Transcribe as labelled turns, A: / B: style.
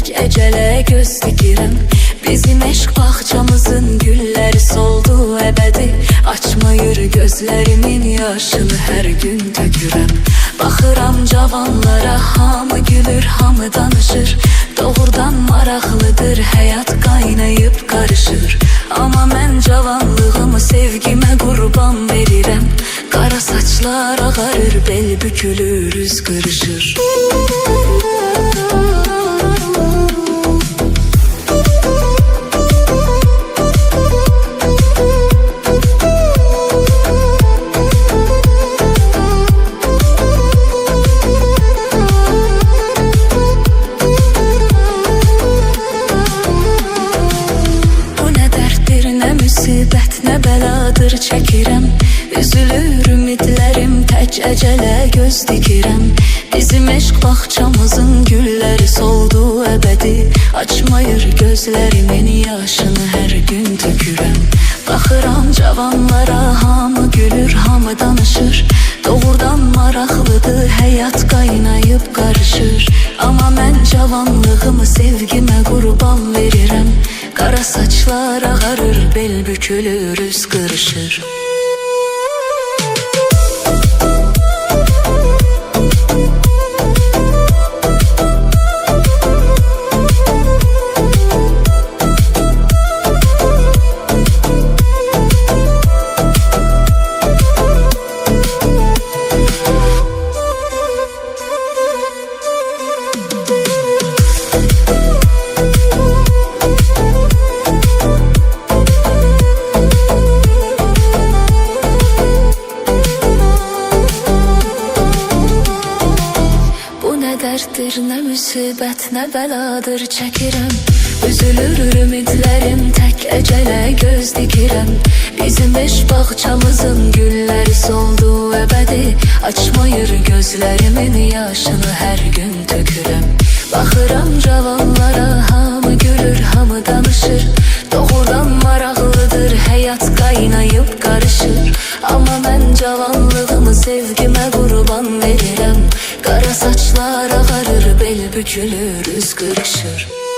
A: tek ecele göz dikirəm. Bizim eşq bağçamızın gülleri soldu ebedi. Açmayır gözlerimin yaşını her gün tökürəm. Baxıram cavanlara, hamı gülür, hamı danışır. Doğrudan maraqlıdır, həyat qaynayıb qarışır. Amma mən cavanlığımı sevgimə qurban verirəm. Qara saçlar ağarır, bel bükülür, üz qırışır. Müsibət nə bəladır çəkirəm. Üzülür ümidlərim, tək əcələ göz dikirəm. Bizim eşq bağçamızın gülləri soldu əbədi. Açmayır gözlərimin yaşını hər gün tökürəm. Baxıram cavanlara, hamı gülür, hamı danışır. Doğrudan maraqlıdır, həyat qaynayıb qarışır. Amma mən cavanlığımı sevgimə qurban verirəm. Qara saçlar ağarır, bel bükülür, üz qırışır. Dərddir, nə müsibət, nə bəladır çəkirəm. Üzülür ümidlərim, tək əcələ göz dikirəm. Bizim eşq bağçamızın gülləri soldu əbədi. Açmayır gözlərimin yaşını hər gün tökürəm. Baxıram cavanlara, hamı gülür, hamı danışır. Doğrudan maraqlıdır, həyat qaynayıb qarışır. Amma mən cavanlığımı sevgimə qurban verirəm. Qara saçlar ağarır, bel bükülür, üz qırışır.